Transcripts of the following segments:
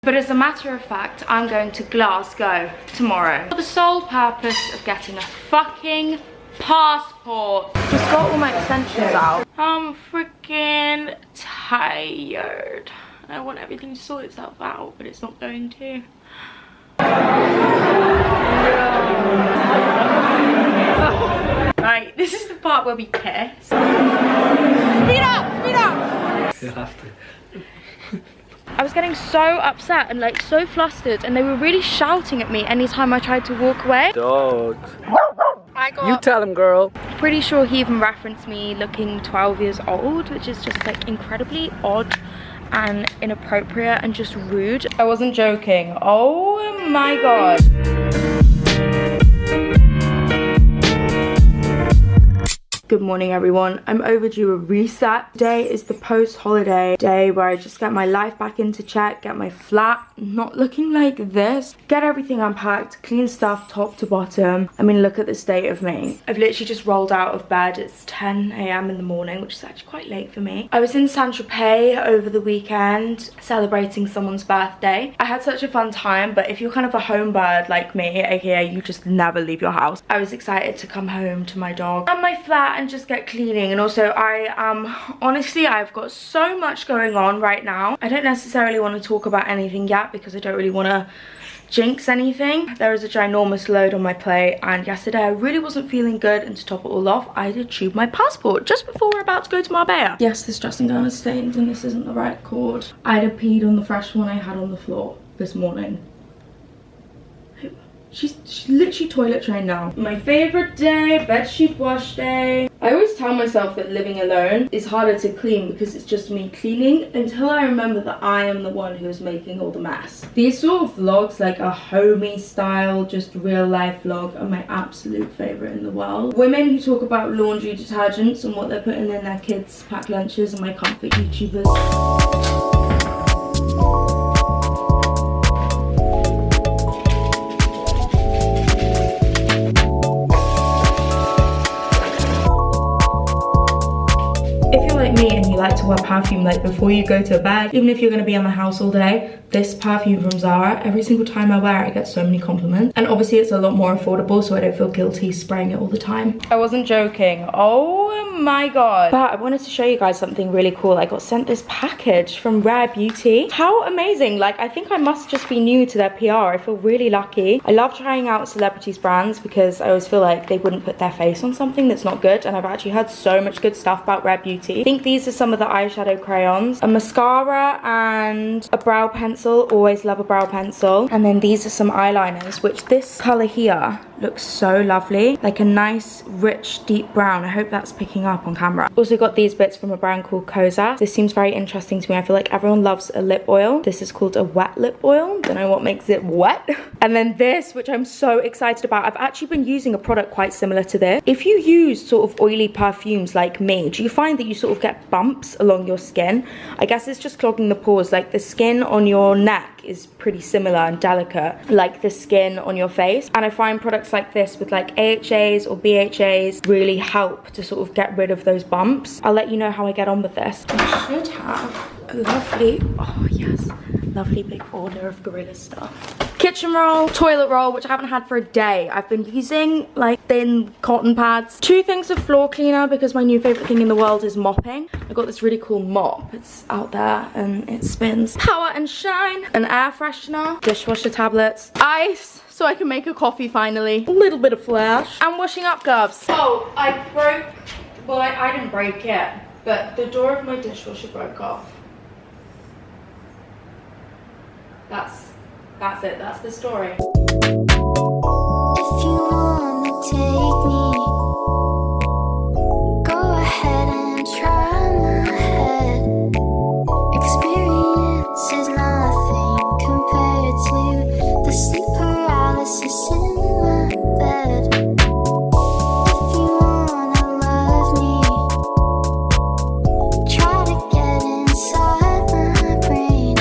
But as a matter of fact, I'm going to Glasgow tomorrow for the sole purpose of getting a fucking passport. Just got all my extensions out. I'm freaking tired. I want everything to sort itself out, but it's not going to. Right, this is the part where we kiss. Speed up, speed up! You have to. I was getting so upset and like so flustered, and they were really shouting at me anytime I tried to walk away. Dogs. You tell him, girl. Pretty sure he even referenced me looking 12 years old, which is just like incredibly odd and inappropriate and just rude. I wasn't joking. Oh my god. Good morning, everyone. I'm overdue a reset. Today is the post-holiday day where I just get my life back into check, get my flat not looking like this, get everything unpacked, clean stuff top to bottom. I mean, look at the state of me. I've literally just rolled out of bed. It's 10 AM in the morning, which is actually quite late for me. I was in Saint-Tropez over the weekend celebrating someone's birthday. I had such a fun time, but if you're kind of a home bird like me, aka you just never leave your house, I was excited to come home to my dog and my flat and just get cleaning. And also honestly, I've got so much going on right now. I don't necessarily want to talk about anything yet because I don't really want to jinx anything. There is a ginormous load on my plate, and yesterday I really wasn't feeling good, and to top it all off, I did tube my passport just before we're about to go to Marbella. Yes, this dressing gown is stained and this isn't the right cord. I'd have peed on the fresh one I had on the floor this morning. She's literally toilet trained now. My favorite day, bedsheet wash day. I always tell myself that living alone is harder to clean because it's just me cleaning, until I remember that I am the one who's making all the mess. These sort of vlogs, like a homey style, just real life vlog, are my absolute favorite in the world. Women who talk about laundry detergents and what they're putting in their kids' packed lunches are my comfort YouTubers. If you're like me and you like to wear perfume like before you go to bed, even if you're going to be in the house all day, this perfume from Zara, every single time I wear it, I get so many compliments. And obviously it's a lot more affordable, so I don't feel guilty spraying it all the time. I wasn't joking. Oh my god. But I wanted to show you guys something really cool. I got sent this package from Rare Beauty. How amazing. Like, I think I must just be new to their PR. I feel really lucky. I love trying out celebrities' brands because I always feel like they wouldn't put their face on something that's not good. And I've actually heard so much good stuff about Rare Beauty. I think these are some of the eyeshadow crayons. A mascara and a brow pencil. Always love a brow pencil. And then these are some eyeliners, which this color here looks so lovely. Like a nice, rich, deep brown. I hope that's picking up on camera. Also got these bits from a brand called Kosas. This seems very interesting to me. I feel like everyone loves a lip oil. This is called a wet lip oil. Don't know what makes it wet. And then this, which I'm so excited about. I've actually been using a product quite similar to this. If you use sort of oily perfumes like me, do you find that you sort of get bumps along your skin? I guess it's just clogging the pores. Like the skin on your neck is pretty similar and delicate like the skin on your face, and I find products like this with like AHAs or BHAs really help to sort of get rid of those bumps. I'll let you know how I get on with this. I should have a lovely, oh yes, lovely big order of Gorilla stuff. Kitchen roll, toilet roll, which I haven't had for a day. I've been using like thin cotton pads. 2 things of floor cleaner because my new favorite thing in the world is mopping. I got this really cool mop. It's out there and it spins. Power and shine, an air freshener, dishwasher tablets, ice so I can make a coffee finally, a little bit of flash, and washing up gloves. Oh, I broke, well I didn't break it, but the door of my dishwasher broke off. That's it, that's the story. If you wanna take me, go ahead and try my head. Experience is nothing compared to the sleep paralysis in my bed. If you wanna love me, try to get inside my brain.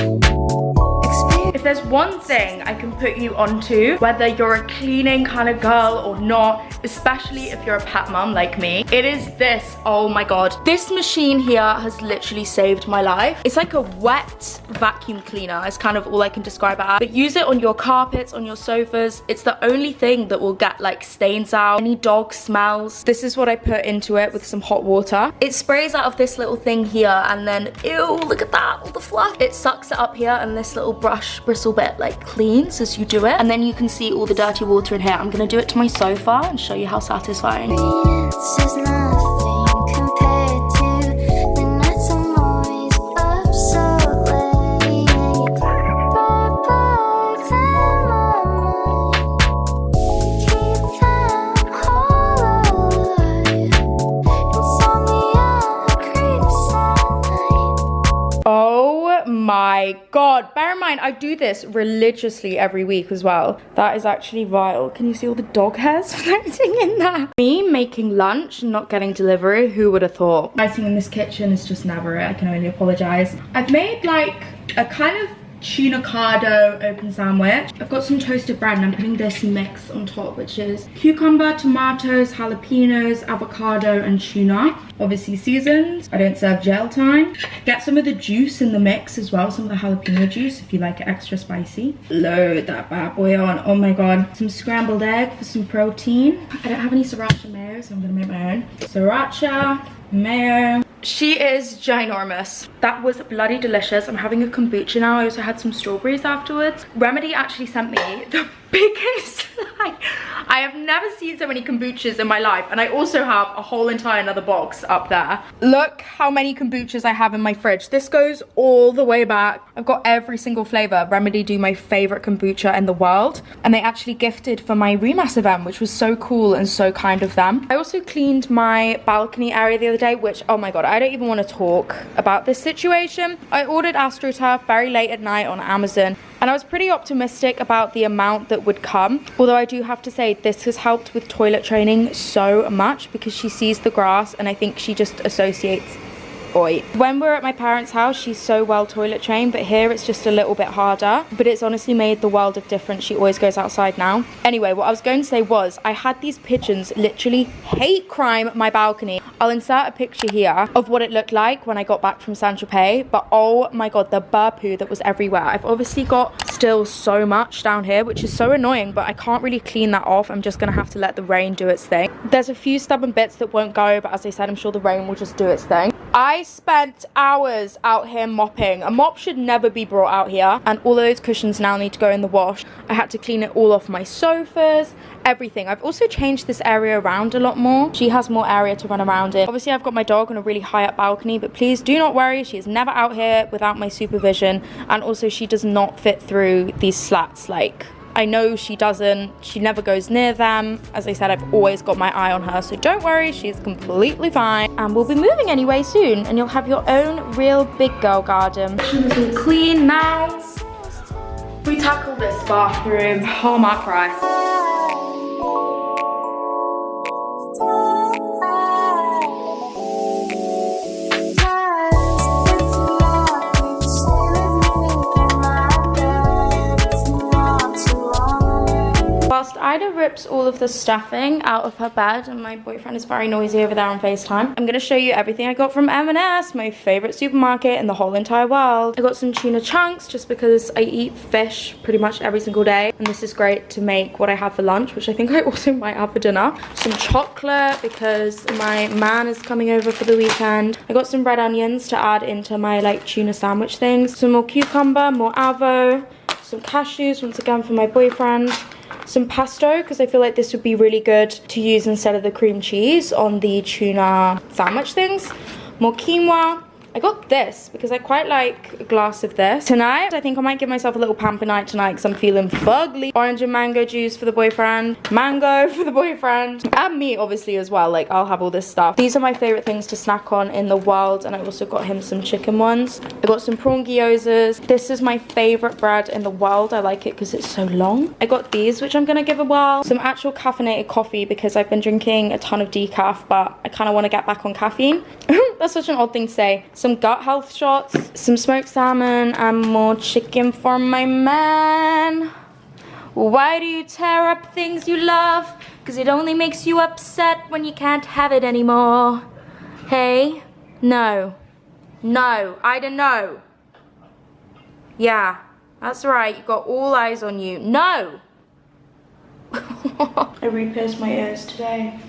If there's one thing I can put you onto, whether you're a cleaning kind of girl or not, especially if you're a pet mum like me, it is this. Oh my god. This machine here has literally saved my life. It's like a wet vacuum cleaner. It's kind of all I can describe it as. But use it on your carpets, on your sofas. It's the only thing that will get like stains out, any dog smells. This is what I put into it with some hot water. It sprays out of this little thing here, and then, ew, look at that, all the fluff. It sucks it up here, and this little brush bristle bit like cleans as you do it, and then you can see all the dirty water in here. I'm gonna do it to my sofa and show you how satisfying. This is nothing compared to the nights I'm always up so late. Bright bugs in my mind, keep them all alive. Insomnia creeps at night. Oh my god. Bear in mind, I do this religiously every week as well. That is actually vile. Can you see all the dog hairs floating in there? Me making lunch and not getting delivery, who would have thought? Icing in this kitchen is just never it. I can only apologize. I've made like a kind of tuna cardo open sandwich. I've got some toasted bread and I'm putting this mix on top, which is cucumber, tomatoes, jalapenos, avocado and tuna. Obviously seasoned. I don't serve gel time. Get some of the juice in the mix as well, some of the jalapeno juice if you like it extra spicy. Load that bad boy on. Oh my god. Some scrambled egg for some protein. I don't have any sriracha mayo, so I'm gonna make my own. Sriracha, mayo. She is ginormous. That was bloody delicious. I'm having a kombucha now. I also had some strawberries afterwards. Remedy actually sent me the biggest, like, I have never seen so many kombuchas in my life, and I also have a whole entire another box up there. Look how many kombuchas I have in my fridge. This goes all the way back. I've got every single flavor. Remedy do my favorite kombucha in the world, and they actually gifted for my Remass event, which was so cool and so kind of them. I also cleaned my balcony area the other day, which, oh my god, I don't even want to talk about this situation. I ordered AstroTurf very late at night on Amazon, and I was pretty optimistic about the amount that would come. Although I do have to say, this has helped with toilet training so much, because she sees the grass and I think she just associates Oi. When we're at my parents' house, she's so well toilet trained, but here it's just a little bit harder. But it's honestly made the world of difference. She always goes outside now. Anyway, what I was going to say was, I had these pigeons literally hate crime my balcony. I'll insert a picture here of what it looked like when I got back from Saint-Tropez, but oh my god, the bird poo that was everywhere. I've obviously got still so much down here, which is so annoying, but I can't really clean that off. I'm just gonna have to let the rain do its thing. There's a few stubborn bits that won't go, but as I said, I'm sure the rain will just do its thing. I spent hours out here mopping. A mop should never be brought out here, and all of those cushions now need to go in the wash. I had to clean it all off my sofas, everything. I've also changed this area around a lot more. She has more area to run around in. Obviously I've got my dog on a really high up balcony, but please do not worry, she is never out here without my supervision, and also she does not fit through these slats. Like, I know she doesn't, she never goes near them. As I said, I've always got my eye on her, so don't worry, she's completely fine. And we'll be moving anyway soon, and you'll have your own real big girl garden. It's all clean now. We tackle this bathroom, Hallmark price. Whilst Ida rips all of the stuffing out of her bed, and my boyfriend is very noisy over there on FaceTime, I'm going to show you everything I got from M&S, my favourite supermarket in the whole entire world. I got some tuna chunks just because I eat fish pretty much every single day, and this is great to make what I have for lunch, which I think I also might have for dinner. Some chocolate because my man is coming over for the weekend. I got some red onions to add into my like tuna sandwich things. Some more cucumber, more avo, some cashews once again for my boyfriend. Some pesto, because I feel like this would be really good to use instead of the cream cheese on the tuna sandwich things. More quinoa. I got this because I quite like a glass of this. Tonight, I think I might give myself a little pamper night tonight because I'm feeling fugly. Orange and mango juice for the boyfriend. Mango for the boyfriend. And me, obviously, as well. Like, I'll have all this stuff. These are my favorite things to snack on in the world. And I also got him some chicken ones. I got some prawn gyozas. This is my favorite bread in the world. I like it because it's so long. I got these, which I'm going to give a whirl. Some actual caffeinated coffee because I've been drinking a ton of decaf, but I kind of want to get back on caffeine. That's such an odd thing to say. some gut health shots, some smoked salmon, and more chicken for my man. Why do you tear up things you love? Because it only makes you upset when you can't have it anymore. Hey? No. No. I don't know. Yeah, that's right. You got all eyes on you. No! I re-pierced my ears today.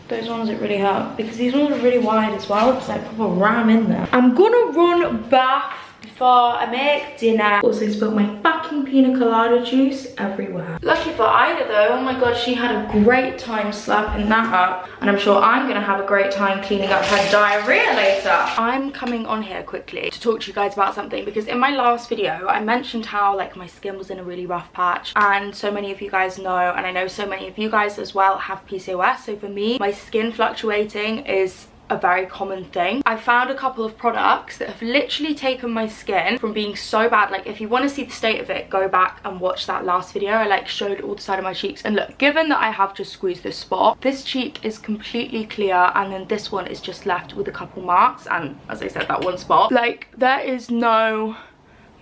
Those ones that really hurt, because these ones are really wide as well. It's like proper ram in there. I'm gonna run bath before I make dinner. Also spilled my fucking pina colada juice everywhere. Lucky for Ida though, oh my god, she had a great time slapping that up. And I'm sure I'm gonna have a great time cleaning up her diarrhea later. I'm coming on here quickly to talk to you guys about something, because in my last video, I mentioned how like my skin was in a really rough patch. And so many of you guys know, and I know so many of you guys as well have PCOS. So for me, my skin fluctuating is a very common thing. I found a couple of products that have literally taken my skin from being so bad. Like if you want to see the state of it, go back and watch that last video. I like showed all the side of my cheeks, and look, given that I have just squeezed this spot, this cheek is completely clear, and then this one is just left with a couple marks, and as I said, that one spot, like there is no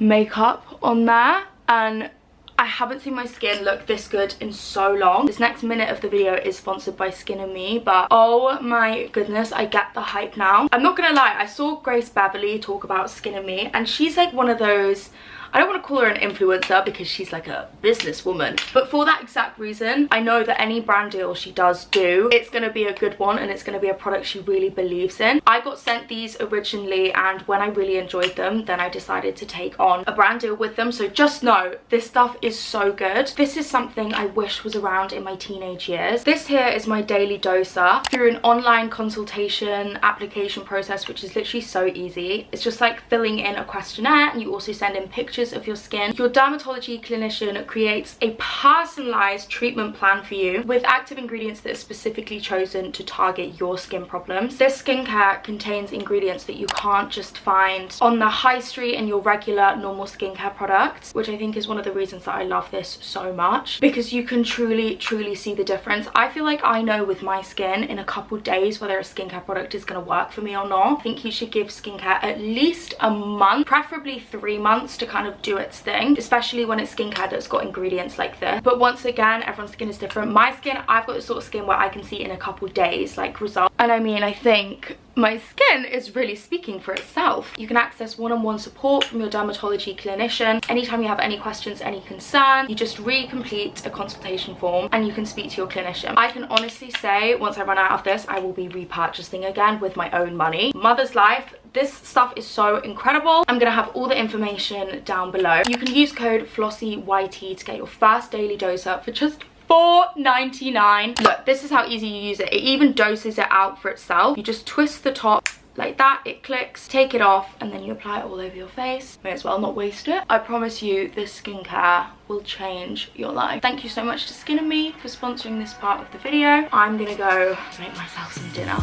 makeup on there, and I haven't seen my skin look this good in so long. This next minute of the video is sponsored by Skin and Me, but oh my goodness, I get the hype now. I'm not gonna lie, I saw Grace Beverly talk about Skin and Me, and she's like one of those, I don't want to call her an influencer because she's like a businesswoman, but for that exact reason, I know that any brand deal she does do, it's going to be a good one, and it's going to be a product she really believes in. I got sent these originally, and when I really enjoyed them, then I decided to take on a brand deal with them. So just know, this stuff is so good. This is something I wish was around in my teenage years. This here is my daily doser through an online consultation application process, which is literally so easy. It's just like filling in a questionnaire, and you also send in pictures of your skin. Your dermatology clinician creates a personalized treatment plan for you with active ingredients that are specifically chosen to target your skin problems. This skincare contains ingredients that you can't just find on the high street in your regular normal skincare products, which I think is one of the reasons that I love this so much, because you can truly see the difference. I feel like I know with my skin in a couple days whether a skincare product is going to work for me or not. I think you should give skincare at least a month, preferably 3 months, to kind of do its thing, especially when it's skincare that's got ingredients like this. But once again, everyone's skin is different. My skin, I've got the sort of skin where I can see in a couple days like results, and I mean, I think my skin is really speaking for itself. You can access one-on-one support from your dermatology clinician. Anytime you have any questions, any concern, you just re-complete a consultation form and you can speak to your clinician. I can honestly say, once I run out of this, I will be repurchasing again with my own money. Mother's life. This stuff is so incredible. I'm gonna have all the information down below. You can use code FLOSSIEYT to get your first daily doser for just $4.99. Look, this is how easy you use it. It even doses it out for itself. You just twist the top like that, it clicks, take it off, and then you apply it all over your face. May as well not waste it. I promise you, this skincare will change your life. Thank you so much to Skin and Me for sponsoring this part of the video. I'm gonna go make myself some dinner.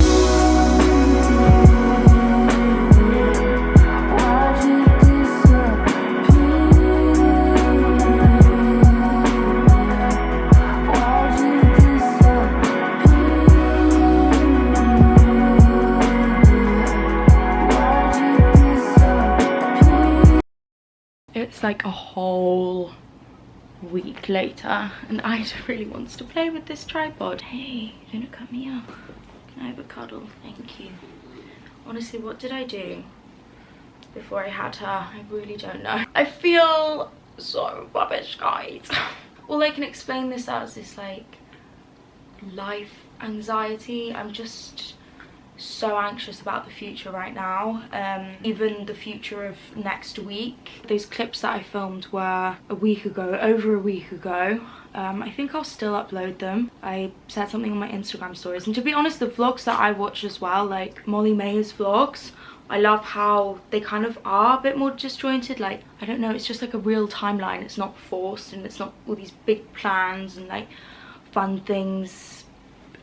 It's like a whole week later and Ida really wants to play with this tripod. Hey, don't cut me off. Can I have a cuddle? Thank you. Honestly, what did I do before I had her? I really don't know. I feel so rubbish, guys. All I can explain this as is like life anxiety. I'm just so anxious about the future right now, even the future of next week. Those clips that I filmed were a week ago, over a week ago. I think I'll still upload them. I said something on my Instagram stories, and to be honest, the vlogs that I watch as well, like Molly May's vlogs, I love how they kind of are a bit more disjointed. Like, I don't know, it's just like a real timeline. It's not forced, and it's not all these big plans and like fun things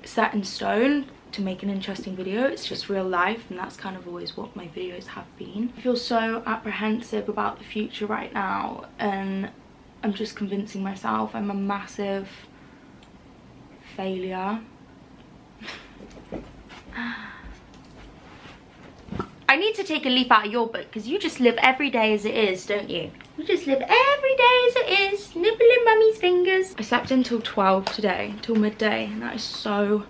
set in stone to make an interesting video. It's just real life, and that's kind of always what my videos have been. I feel so apprehensive about the future right now, and I'm just convincing myself I'm a massive failure. I need to take a leaf out of your book because you just live every day as it is, don't you? You just live every day as it is, nibbling mummy's fingers. I slept until 12 today, till midday, and that is so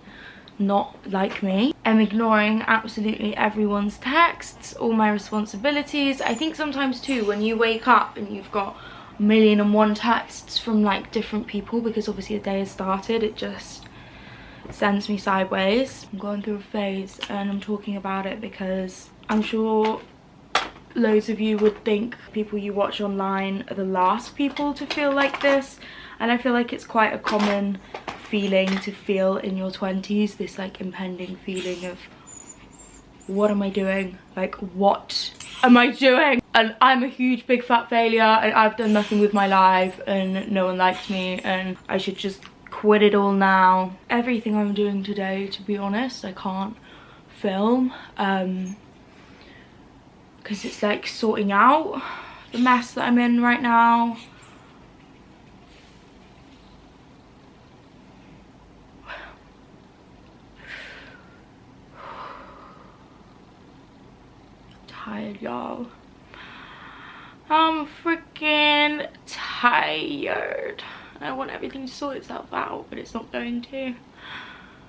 not like me. I'm ignoring absolutely everyone's texts, all my responsibilities. I think sometimes too, when you wake up and you've got 1,000,001 texts from like different people, because obviously the day has started, it just sends me sideways. I'm going through a phase and I'm talking about it because I'm sure loads of you would think people you watch online are the last people to feel like this, and I feel like it's quite a common feeling to feel in your 20s, this like impending feeling of what am I doing, like what am I doing, and I'm a huge big fat failure and I've done nothing with my life and no one likes me and I should just quit it all now. Everything I'm doing today, to be honest, I can't film because it's like sorting out the mess that I'm in right now. Tired, y'all. I'm freaking tired. I want everything to sort itself out, but it's not going to.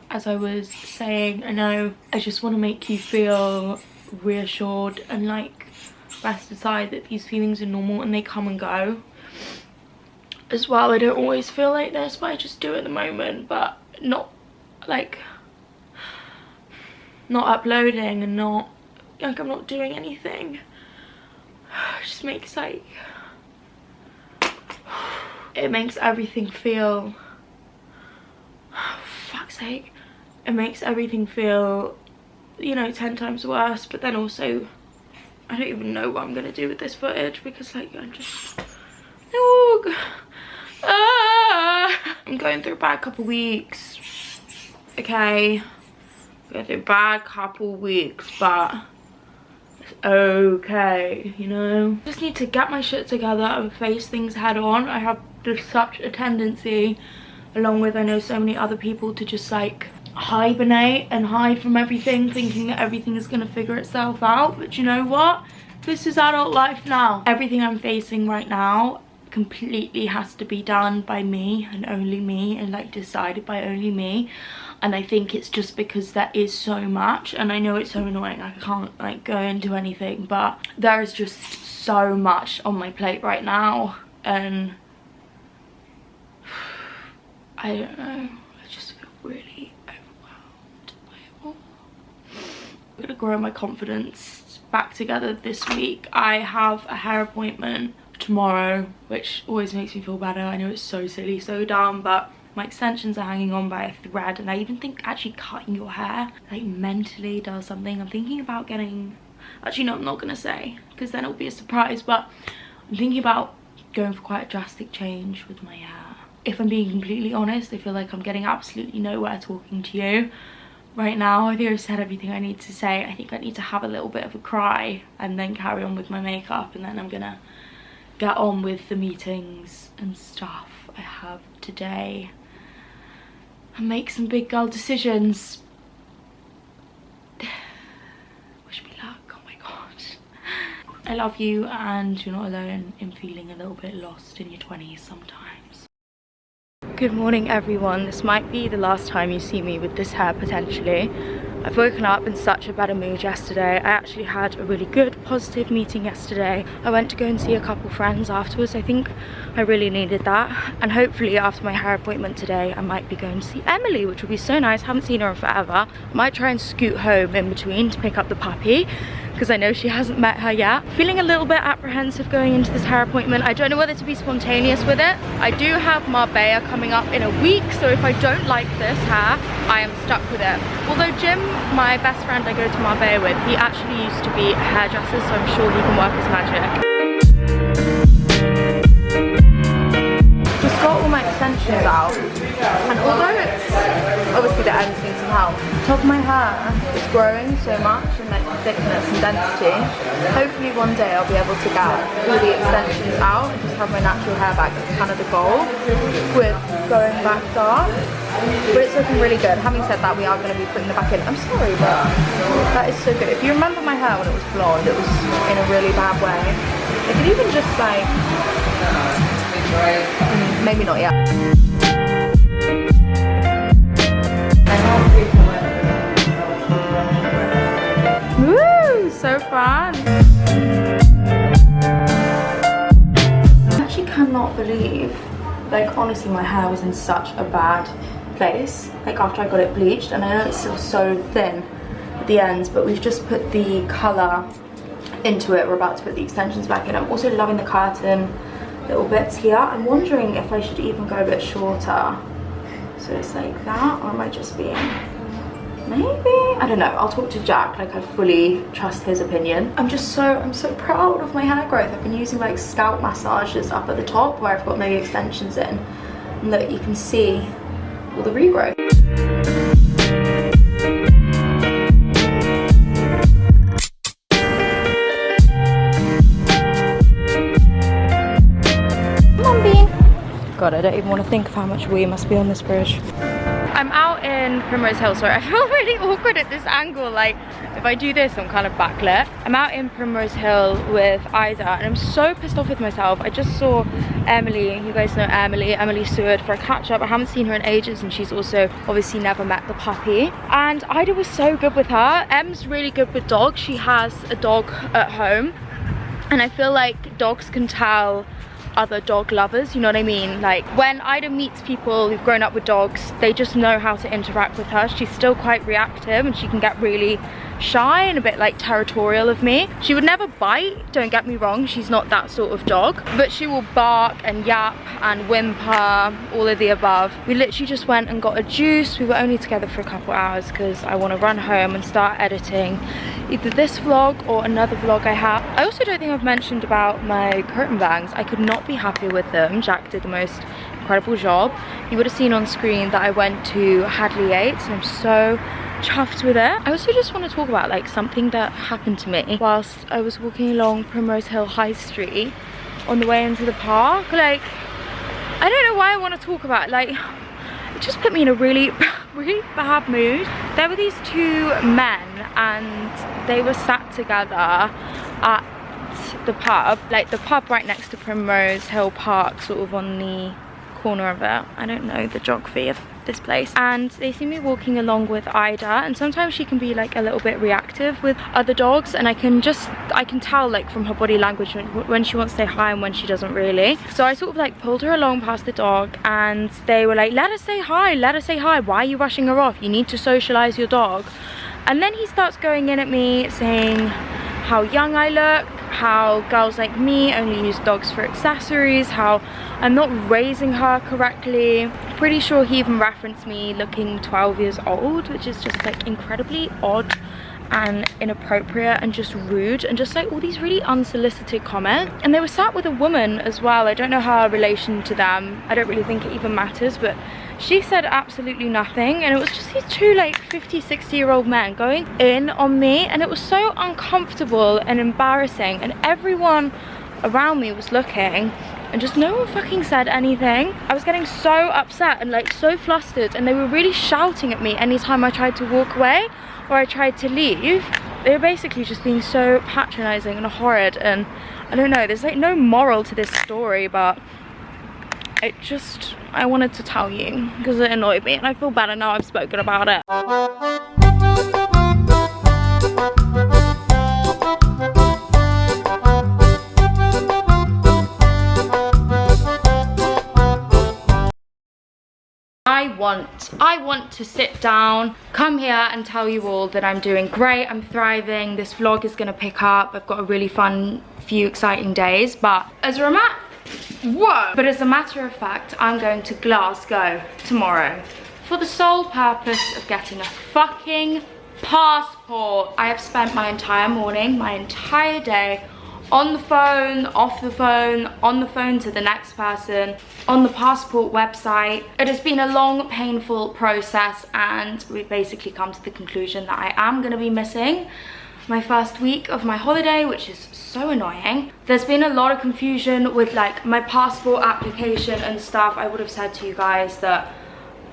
As I was saying, I know I just want to make you feel reassured and like rest aside that these feelings are normal and they come and go. As well, I don't always feel like this, but I just do at the moment, but not like not uploading and not like I'm not doing anything. It just makes like it makes everything feel, fuck's sake, it makes everything feel, you know, 10 times worse. But then also I don't even know what I'm gonna do with this footage because like I'm just I'm going through a bad couple weeks, okay, I'm going through a bad couple weeks, but okay, you know. Just need to get my shit together and face things head on. I have just such a tendency, along with I know so many other people, to just like hibernate and hide from everything, thinking that everything is going to figure itself out. But you know what, this is adult life now. Everything I'm facing right now completely has to be done by me and only me, and like decided by only me. And I think it's just because there is so much, and I know it's so annoying, I can't like go into anything, but there is just so much on my plate right now, and I don't know, I just feel really overwhelmed by it all. I'm gonna grow my confidence back together this week. I have a hair appointment tomorrow, which always makes me feel better. I know it's so silly, so dumb, but my extensions are hanging on by a thread, and I even think actually cutting your hair like mentally does something. I'm thinking about getting, actually no, I'm not gonna say because then it'll be a surprise, but I'm thinking about going for quite a drastic change with my hair. If I'm being completely honest, I feel like I'm getting absolutely nowhere talking to you right now. I think I've said everything I need to say. I think I need to have a little bit of a cry and then carry on with my makeup, and then I'm gonna get on with the meetings and stuff I have today and make some big girl decisions. Wish me luck. Oh my god, I love you, and you're not alone in feeling a little bit lost in your 20s sometimes. Good morning everyone. This might be the last time you see me with this hair potentially. I've woken up in such a better mood yesterday. I actually had a really good, positive meeting yesterday. I went to go and see a couple friends afterwards. I think I really needed that. And hopefully after my hair appointment today, I might be going to see Emily, which would be so nice. Haven't seen her in forever. I might try and scoot home in between to pick up the puppy, because I know she hasn't met her yet. Feeling a little bit apprehensive going into this hair appointment. I don't know whether to be spontaneous with it. I do have Marbella coming up in a week, so if I don't like this hair, I am stuck with it. Although Jim, my best friend I go to Marbella with, he actually used to be a hairdresser, so I'm sure he can work his magic. Just got all my extensions out, and although it's obviously the ends need some help, the top of my hair is growing so much in like thickness and density. Hopefully one day I'll be able to get all the extensions out and just have my natural hair back. That's kind of the goal with going back dark. but it's looking really good. Having said that, we are going to be putting it back in. I'm sorry, but that is so good. If you remember my hair when it was blonde, it was in a really bad way. It could even just like, maybe not yet. Woo, so fun. I actually cannot believe, like honestly, my hair was in such a bad place, like after I got it bleached, and I know it's still so thin at the ends, but we've just put the colour into it. We're about to put the extensions back in. I'm also loving the curtain little bits here. I'm wondering if I should even go a bit shorter, so it's like that, or am I just being, maybe, I don't know, I'll talk to Jack. Like, I fully trust his opinion. I'm so proud of my hair growth. I've been using like scalp massages up at the top where I've got no extensions in, and look, you can see all the regrowth. Come on, Bean. God, I don't even want to think of how much we must be on this bridge. I'm out in Primrose Hill. Sorry, I feel really awkward at this angle. Like, if I do this, I'm kind of backlit. I'm out in Primrose Hill with Ida, and I'm so pissed off with myself. I just saw Emily, you guys know Emily Seward, for a catch up. I haven't seen her in ages, and she's also obviously never met the puppy. And Ida was so good with her. Em's really good with dogs. She has a dog at home, and I feel like dogs can tell other dog lovers, you know what I mean? Like, when Ida meets people who've grown up with dogs, they just know how to interact with her. She's still quite reactive, and she can get really shy and a bit like territorial of me. She would never bite, don't get me wrong, she's not that sort of dog, but she will bark and yap and whimper, all of the above. We literally just went and got a juice. We were only together for a couple hours because I want to run home and start editing either this vlog or another vlog I have. I also don't think I've mentioned about my curtain bangs. I could not be happier with them. Jack did the most incredible job. You would have seen on screen that I went to Hadley Yates, and I'm so chuffed with it. I also just want to talk about like something that happened to me whilst I was walking along Primrose Hill High Street on the way into the park. Like, I don't know why I want to talk about it. Like, it just put me in a really bad mood. There were these two men, and they were sat together at the pub, like the pub right next to Primrose Hill Park, sort of on the corner of it. I don't know the geography of this place. And they see me walking along with Ida, and sometimes she can be like a little bit reactive with other dogs, and I can tell like from her body language when she wants to say hi and when she doesn't really. So I sort of like pulled her along past the dog, and they were like, let her say hi, let her say hi, why are you rushing her off, you need to socialize your dog. And then he starts going in at me saying how young I look, how girls like me only use dogs for accessories, how I'm not raising her correctly. Pretty sure he even referenced me looking 12 years old, which is just like incredibly odd and inappropriate and just rude, and just like all these really unsolicited comments. And they were sat with a woman as well. I don't know her relation to them, I don't really think it even matters, but she said absolutely nothing. And it was just these two like 50-60-year-old men going in on me, and it was so uncomfortable and embarrassing, and everyone around me was looking, and just no one fucking said anything. I was getting so upset and like so flustered, and they were really shouting at me anytime I tried to walk away or I tried to leave. They were basically just being so patronizing and horrid, and I don't know, there's like no moral to this story, but I wanted to tell you because it annoyed me, and I feel better now I've spoken about it. I want to sit down, come here and tell you all that I'm doing great, I'm thriving, this vlog is gonna pick up, I've got a really fun few exciting days, but as a matter of fact, I'm going to Glasgow tomorrow for the sole purpose of getting a fucking passport. I have spent my entire morning, my entire day on the phone, off the phone, on the phone to the next person, on the passport website. It has been a long, painful process, and we've basically come to the conclusion that I am going to be missing my first week of my holiday, which is so annoying. There's been a lot of confusion with like my passport application and stuff. I would have said to you guys that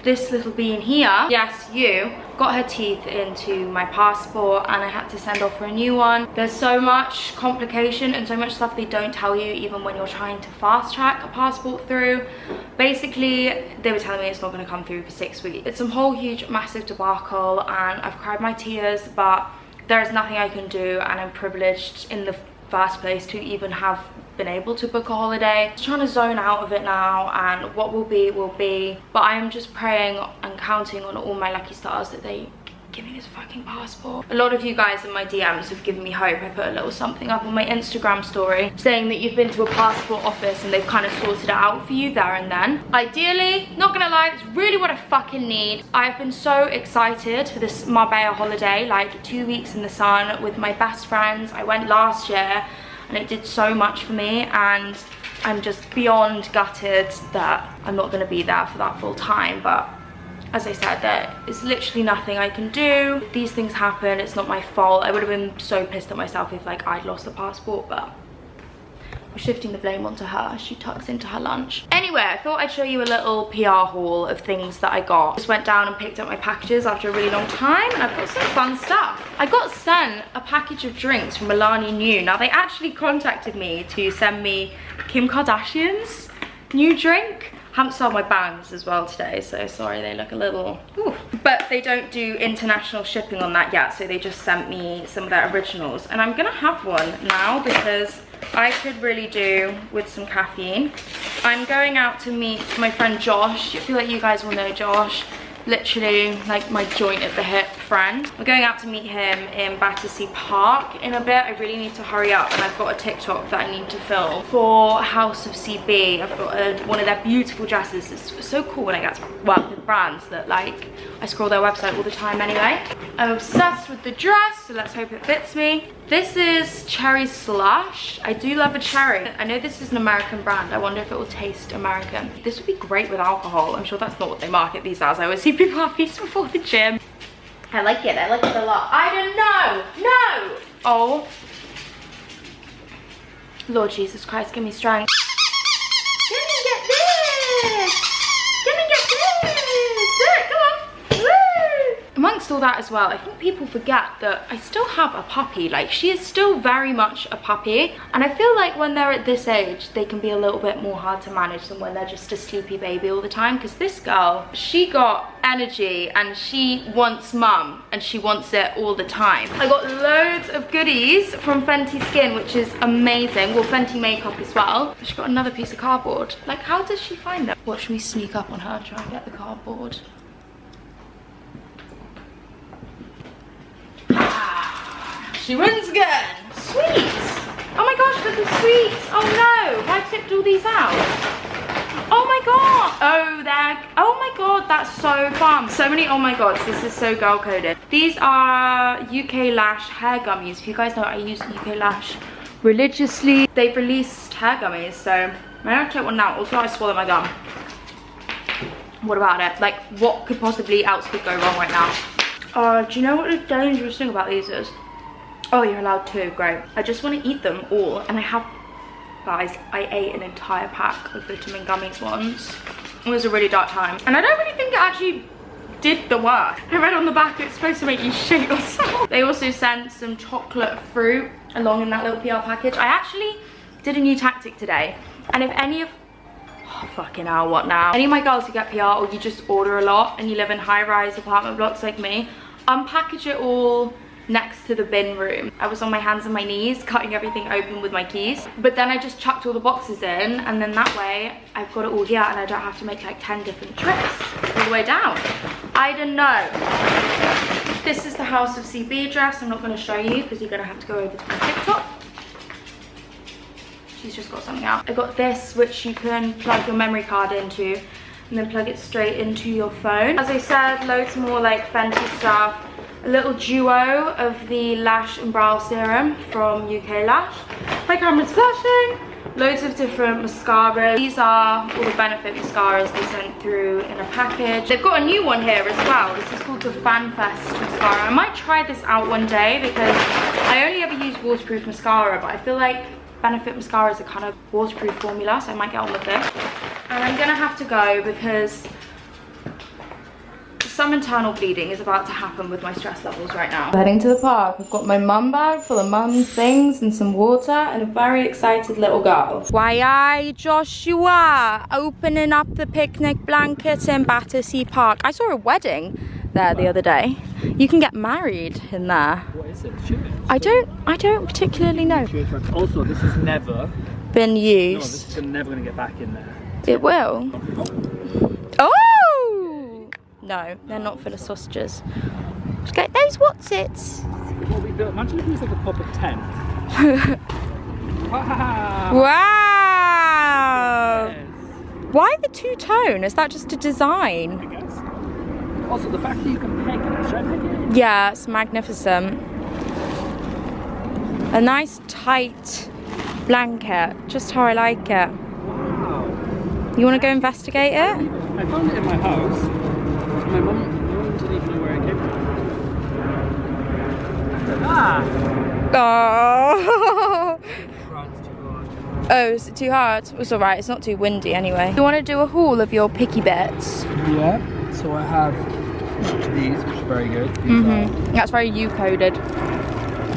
this little bean here, yes, you, got her teeth into my passport and I had to send off for a new one. There's so much complication and so much stuff they don't tell you even when you're trying to fast track a passport through. Basically, they were telling me it's not going to come through for 6 weeks. It's some whole huge massive debacle and I've cried my tears, but there is nothing I can do, and I'm privileged in the first place to even have been able to book a holiday. I'm trying to zone out of it now, and what will be will be, but I am just praying and counting on all my lucky stars that they give me this fucking passport. A lot of you guys in my DMs have given me hope. I put a little something up on my Instagram story saying that you've been to a passport office and they've kind of sorted it out for you there and then. Ideally, not gonna lie, it's really what I fucking need. I've been so excited for this Marbella holiday, like 2 weeks in the sun with my best friends. I went last year and it did so much for me, and I'm just beyond gutted that I'm not gonna be there for that full time. But as I said, there is literally nothing I can do. These things happen, it's not my fault. I would have been so pissed at myself if like I'd lost the passport, but we're shifting the blame onto her. She tucks into her lunch. Anyway, I thought I'd show you a little PR haul of things that I got. Just went down and picked up my packages after a really long time, and I've got some fun stuff. I got sent a package of drinks from Milani New. Now they actually contacted me to send me Kim Kardashian's new drink. Haven't sold my bangs as well today, so sorry, they look a little, ooh. But they don't do international shipping on that yet, so they just sent me some of their originals, and I'm gonna have one now because I could really do with some caffeine. I'm going out to meet my friend Josh. I feel like you guys will know Josh. Literally like my joint at the hip friend. We're going out to meet him in Battersea Park in a bit. I really need to hurry up, and I've got a TikTok that I need to film for House of CB. I've got one of their beautiful dresses. It's so cool when I get to work with brands that like I scroll their website all the time anyway. I'm obsessed with the dress, so let's hope it fits me. This is Cherry Slush. I do love a cherry. I know this is an American brand. I wonder if it will taste American. This would be great with alcohol. I'm sure that's not what they market these as. I always see people have these before the gym. I like it a lot. I don't know, no! Oh. Lord Jesus Christ, give me strength. Let me get this! Let me get this! Do it, come on! Woo! Amongst all that as well, I think people forget that I still have a puppy. Like, she is still very much a puppy, and I feel like when they're at this age they can be a little bit more hard to manage than when they're just a sleepy baby all the time, because this girl, she got energy and she wants mum and she wants it all the time. I got loads of goodies from Fenty Skin, which is amazing. Well, Fenty makeup as well. She got another piece of cardboard. Like, how does she find them? Watch me sneak up on her and try and get the cardboard. She wins again. Sweets. Oh my gosh, look at sweets. Oh no, I tipped all these out. Oh my god. Oh my god, that's so fun. So many oh my gods, this is so girl coded. These are UK Lash hair gummies. If you guys know, I use UK Lash religiously. They've released hair gummies, so I'm gonna take one now. Also, I swallowed my gum. What about it? Like, what could possibly else could go wrong right now? Do you know what the dangerous thing about these is? Oh, you're allowed to, great. I just want to eat them all, and I have, guys, I ate an entire pack of vitamin gummies once. It was a really dark time, and I don't really think it actually did the work. I read on the back it's supposed to make you shit yourself. They also sent some chocolate fruit along in that little PR package. I actually did a new tactic today, and if any of, oh fucking hell, what now? Any of my girls who get PR, or you just order a lot and you live in high-rise apartment blocks like me, unpackage it all next to the bin room. I was on my hands and my knees cutting everything open with my keys, but then I just chucked all the boxes in, and then that way I've got it all here and I don't have to make like 10 different trips all the way down. I don't know. This is the House of CB dress. I'm not going to show you because you're going to have to go over to my TikTok. She's just got something out. I got this, which you can plug your memory card into and then plug it straight into your phone. As I said, loads more like Fenty stuff. A little duo of the Lash and Brow Serum from UK Lash. My camera's flashing. Loads of different mascaras. These are all the Benefit mascaras they sent through in a package. They've got a new one here as well. This is called the Fan Fest mascara. I might try this out one day because I only ever use waterproof mascara, but I feel like Benefit mascaras are kind of waterproof formula, so I might get on with this. And I'm gonna have to go because some internal bleeding is about to happen with my stress levels right now. Heading to the park. I've got my mum bag full of mum things and some water and a very excited little girl. Why are Joshua opening up the picnic blankets in Battersea Park? I saw a wedding there the other day. You can get married in there. What is it? Church? I don't particularly know. Also, this has never been used. No, this is never going to get back in there. It will. Oh! No, they're not full of sausages. Just get those what's-its. What we built, imagine if it was like a proper tent. Wow! Yes. Why the two-tone? Is that just a design? I guess. Also, the fact that you can peg it, should I peg it? Yeah, it's magnificent. A nice tight blanket, just how I like it. Wow. You want to go investigate it? I found it in my house. My mum didn't even know where it came from. Ah! Oh. Oh, is it too hard? It's alright, it's not too windy anyway. You want to do a haul of your picky bits? Yeah, so I have these, which are very good. These That's very U-coded.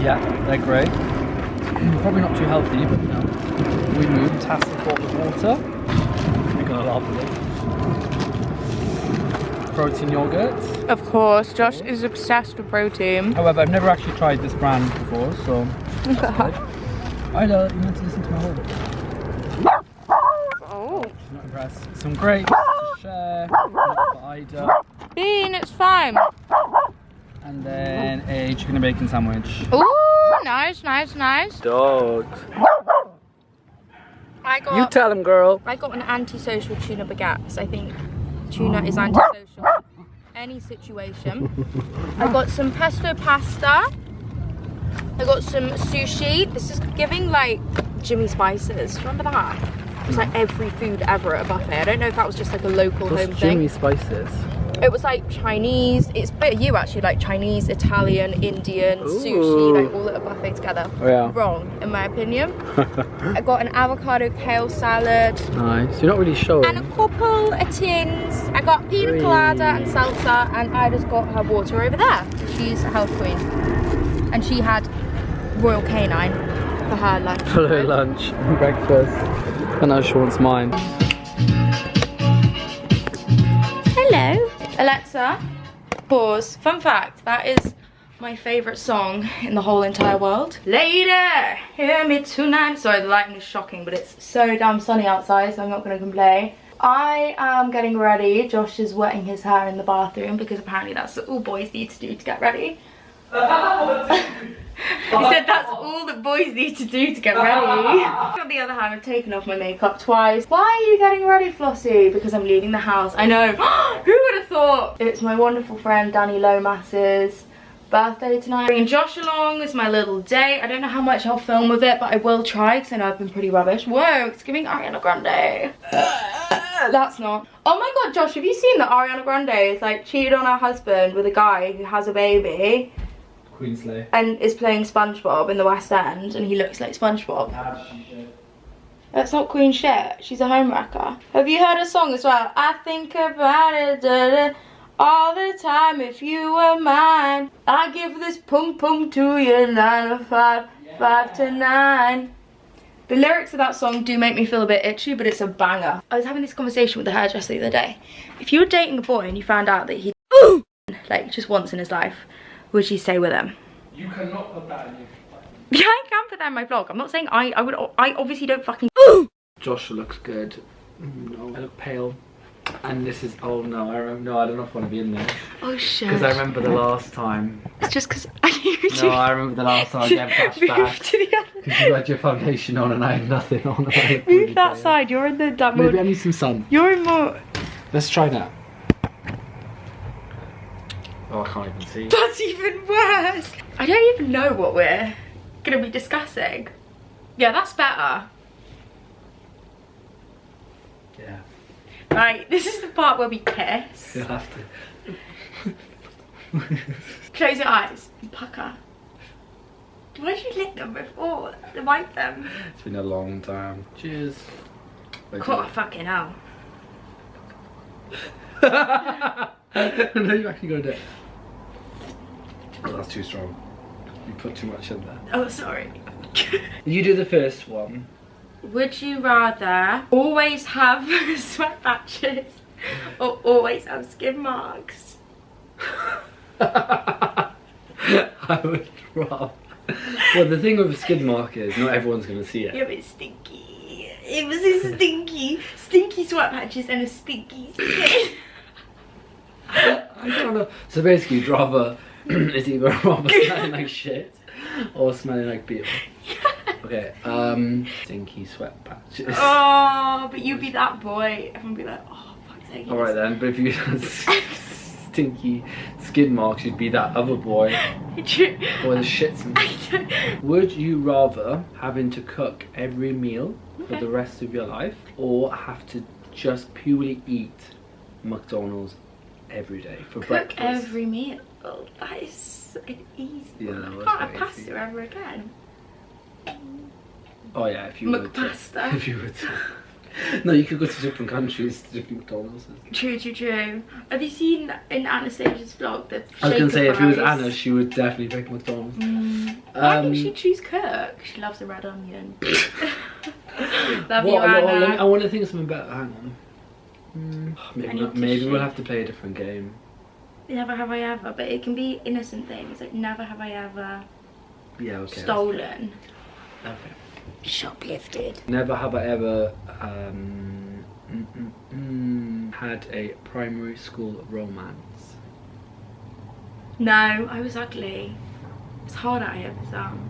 Yeah, they're great. Probably not too healthy, but no. We move fantastic bottle of water. You're gonna laugh at it. Protein yogurt. Of course, Josh is obsessed with protein. However, I've never actually tried this brand before, so. Look at her. I know, you meant to listen to my whole. Oh. She's not impressed. Some grapes to share. For Ida. Bean, it's fine. And then a chicken and bacon sandwich. Ooh, nice, nice, nice. Dogs. You tell him, girl. I got an antisocial tuna baguette because I think tuna is antisocial in any situation. I got some pesto pasta. I got some sushi. This is giving like Jimmy Spices. Do you remember that? It's like every food ever at a buffet. I don't know if that was just like a local home Jimmy thing. Spices. It was like Chinese, it's a bit of you actually, like Chinese, Italian, Indian, sushi, like all at a buffet together. Oh, yeah. Wrong, in my opinion. I got an avocado kale salad. Nice. You're not really showing. And a couple of tins. I got pina colada and salsa, and I just got her water over there. She's a health queen. And she had Royal Canine for her lunch. For her lunch and breakfast. And now she wants mine. Hello. Alexa, pause. Fun fact, that is my favourite song in the whole entire world. Lady, hear me tonight. Sorry, the lighting is shocking, but it's so damn sunny outside, so I'm not going to complain. I am getting ready. Josh is wetting his hair in the bathroom because apparently that's what all boys need to do to get ready. He said that's all that boys need to do to get ready. On the other hand, I've taken off my makeup twice. Why are you getting ready, Flossie? Because I'm leaving the house. I know. Who would have thought? It's my wonderful friend Danny Lomas's birthday tonight. Bringing Josh along is my little date. I don't know how much I'll film with it, but I will try because I know I've been pretty rubbish. Whoa, it's giving Ariana Grande. That's not. Oh my god, Josh, have you seen that Ariana Grande is like cheated on her husband with a guy who has a baby? Queensley. And is playing SpongeBob in the West End, and he looks like SpongeBob. That's not queen shit. She's a homewrecker. Have you heard a song as well? I think about it all the time. If you were mine, I give this pum pum to you 9 to 5, 5 to 9. The lyrics of that song do make me feel a bit itchy, but it's a banger. I was having this conversation with the hairdresser the other day. If you were dating a boy and you found out that he like just once in his life, would you stay with him? You cannot put that in your vlog. Yeah, I can put that in my vlog. I'm not saying I obviously don't fucking Joshua looks good. No, I look pale. And this is, oh no, I don't know if I want to be in there. Oh shit. Because I remember the last time. It's just because I knew you. No, I remember the last time I get flashback. To the other. Because you had your foundation on and I had nothing on. Move that side, you're in the that Maybe mode. I need some sun. You're in more. Let's try that. Oh, I can't even see. That's even worse. I don't even know what we're gonna be discussing. Yeah, that's better. Yeah. Right, this is the part where we kiss. You'll have to. Close your eyes and pucker. Why did you lick them before? Wipe them. It's been a long time. Cheers. God, fucking hell. No, you actually gotta do it. Oh, that's too strong. You put too much in there. Oh, sorry. You do the first one. Would you rather always have sweat patches or always have skin marks? I would rather. Well, the thing with a skid mark is not everyone's gonna see it. Yeah, but it's stinky. It was a stinky sweat patches and a stinky skin. I don't know. So basically, you'd rather it's either rather smelling like shit or smelling like beer. Okay. Stinky sweat patches. Oh, but you'd be that boy. Everyone would be like, oh, fuck's sake. All right then. But if you had stinky skin marks, you'd be that other boy. Or the shits. Would you rather having to cook every meal for the rest of your life, or have to just purely eat McDonald's every day for breakfast? Cook every meal. Oh, that is an easy. Yeah, one. that was I can't have quite pasta easy. ever again. Oh yeah, if you were to, McPasta. if you were to. No, you could go to different countries, to different McDonald's. True. Have you seen in Anastasia's vlog the I was gonna say, if it was fries? Anna, she would definitely pick McDonald's. Why didn't she choose cook? She loves a red onion. Love you, What, Anna. I want to think of something better. Hang on. I need to Maybe we'll shake. have to play a different game. Never have I ever, but it can be innocent things like never have I ever Yeah, okay. stolen, Okay. shoplifted. Never have I ever had a primary school romance. No, I was ugly. It's hard out here for some.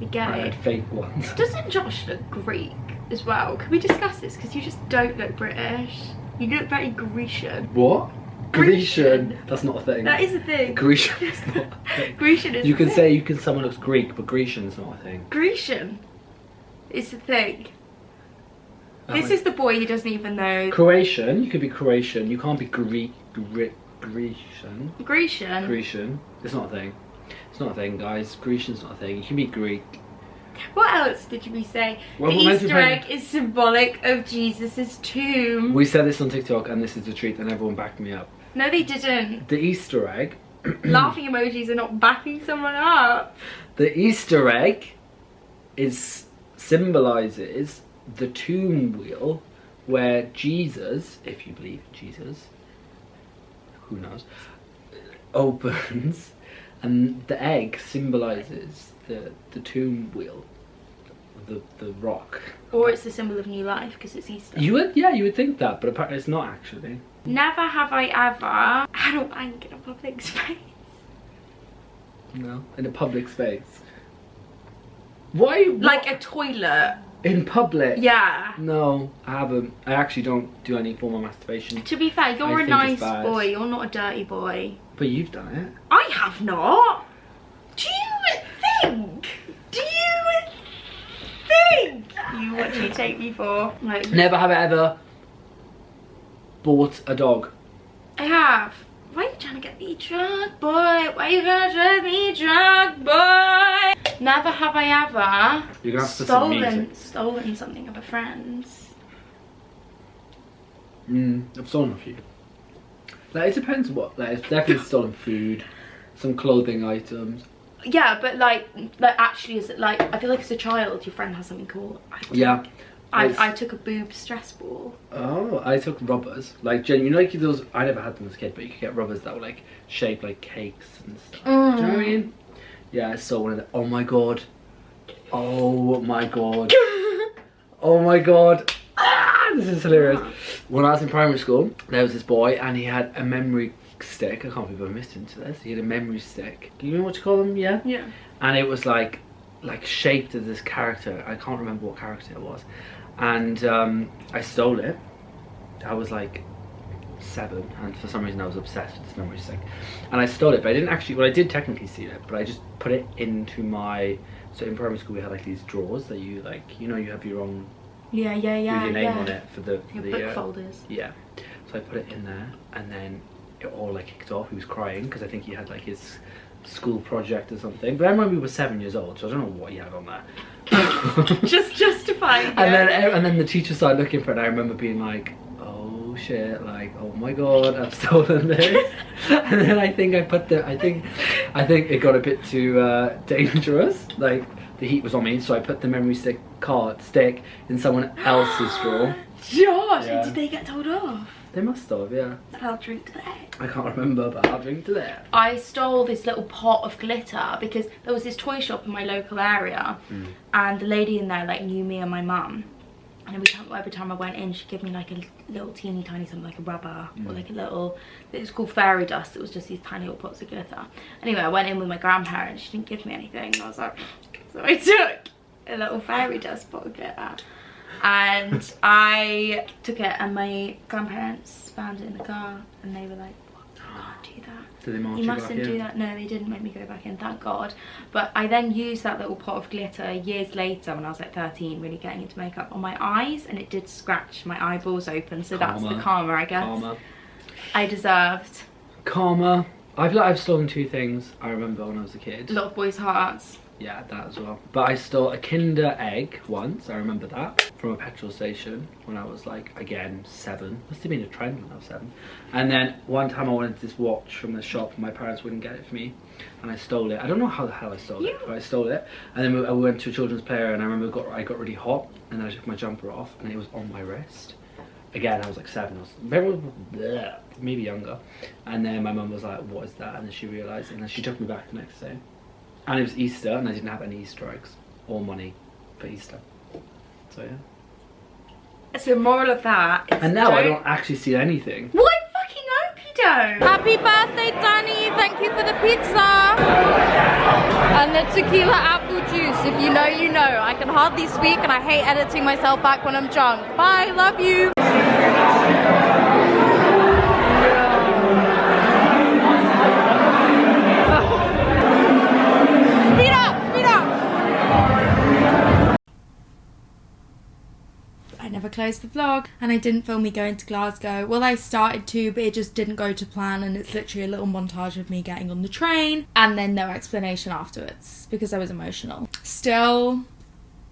We get I it. had fake ones. Doesn't Josh look Greek as well? Can we discuss this? Because you just don't look British. You look very Grecian. What? Grecian. That's not a thing. That is a thing. Grecian is not a thing. Grecian is You a can thing. say someone looks Greek, but Grecian's not a thing. Grecian is the thing. This is the boy who doesn't even know. Croatian. You could be Croatian. You can't be Grecian. Grecian. Grecian. It's not a thing. It's not a thing, guys. Grecian's not a thing. You can be Greek. What else did we say? Well, the we're meant to Easter be egg is symbolic of Jesus' tomb. We said this on TikTok, and this is the truth, and everyone backed me up. No, they didn't. The Easter egg. Laughing emojis are not backing someone up. The Easter egg symbolizes the tomb wheel where Jesus, if you believe in Jesus, who knows, opens, and the egg symbolizes the tomb wheel, the rock. Or it's a symbol of new life because it's Easter. You would think that, but apparently it's not actually. Never have I ever had a wank in a public space. No, in a public space. Why? Like a toilet. In public? Yeah. No, I haven't. I actually don't do any form of masturbation. To be fair, you're I a think nice it's bad. boy. You're not a dirty boy. But you've done it. I have not. Do you think? Do you think? What do you take me for? Like, Never have I ever bought a dog. I have. Why are you trying to get me drunk, boy? Why are you gonna drive me drunk, boy? Never have I ever You're gonna have to put some music. stolen something of a friend's. I've stolen a few. Like, it depends what. Like, it's definitely stolen food, some clothing items. Yeah, but like actually, is it like? I feel like as a child, your friend has something cool. Yeah. I took a boob stress ball. Oh, I took rubbers. Like, you know, like those. I never had them as a kid, but you could get rubbers that were like shaped like cakes and stuff. Do you know what I mean? Yeah, I saw one of them. Oh my god. Oh my god. Oh my god. Ah, this is hilarious. When I was in primary school, there was this boy and he had a memory stick. I can't believe I missed into this. He had a memory stick. Do you know what you call them? Yeah? Yeah. And it was like shaped as this character. I can't remember what character it was. And I stole it. I was like 7, and for some reason I was obsessed with this memory stick. And I stole it, but I didn't actually, well, I did technically steal it, but I just put it into my, so in primary school we had like these drawers that you like, you know, you have your own, Yeah. with your name on it for the book folders. Yeah. So I put it in there, and then it all like kicked off. He was crying because I think he had like his school project or something. But I remember we were 7 years old, so I don't know what he had on there. Just justifying. And then the teacher started looking for it, and I remember being like, oh shit, like, oh my god, I've stolen this. And then I think I put the, I think it got a bit too dangerous. Like, the heat was on me, so I put the memory stick in someone else's drawer. Josh, Yeah. did they get told off? They must have, yeah. I'll drink to that. I can't remember, but I'll drink to that. I stole this little pot of glitter because there was this toy shop in my local area, and the lady in there like knew me and my mum. And every time I went in, she'd give me like a little teeny tiny something, like a rubber or like a little, it was called fairy dust. It was just these tiny little pots of glitter. Anyway, I went in with my grandparents. She didn't give me anything. And I was like, so I took a little fairy dust pot of glitter. And I took it, and my grandparents found it in the car, and they were like, what? You can't do that. Did they march You you mustn't back do in? that. No, they didn't make me go back in, thank God. But I then used that little pot of glitter years later when I was like 13, really getting into makeup, on my eyes, and it did scratch my eyeballs open. So that's the karma, I guess. Karma. I deserved. Karma. I've stolen 2 things I remember when I was a kid. A lot of boys' hearts. Yeah, that as well. But I stole a Kinder egg once, I remember that, from a petrol station when I was like, again, 7. Must have been a trend when I was 7. And then one time I wanted this watch from the shop, and my parents wouldn't get it for me, and I stole it. I don't know how the hell I stole it, but I stole it. And then I went to a children's player, and I remember I got really hot, and then I took my jumper off, and it was on my wrist. Again, I was like 7, maybe younger. And then my mum was like, what is that? And then she realised, and then she took me back the next day. And it was Easter, and I didn't have any Easter eggs or money for Easter. So yeah. So moral of that is, And now I don't actually see anything. Well, I fucking hope you don't. Happy birthday, Danny. Thank you for the pizza. And the tequila apple juice. If you know, you know. I can hardly speak, and I hate editing myself back when I'm drunk. Bye, love you. Speed up, speed up. I never closed the vlog, and I didn't film me going to Glasgow. Well, I started to, but it just didn't go to plan, and it's literally a little montage of me getting on the train and then no explanation afterwards because I was emotional. Still,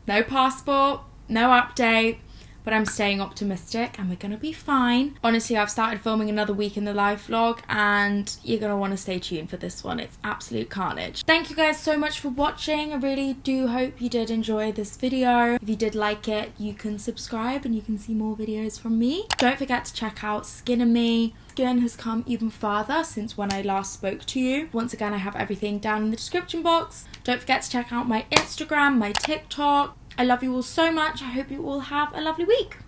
no passport, no update, but I'm staying optimistic and we're gonna be fine. Honestly, I've started filming another week in the live vlog, and you're gonna want to stay tuned for this one. It's absolute carnage. Thank you guys so much for watching. I really do hope you did enjoy this video. If you did like it, you can subscribe and you can see more videos from me. Don't forget to check out Skin and Me. Skin has come even farther since when I last spoke to you. Once again, I have everything down in the description box. Don't forget to check out my Instagram, my TikTok. I love you all so much. I hope you all have a lovely week.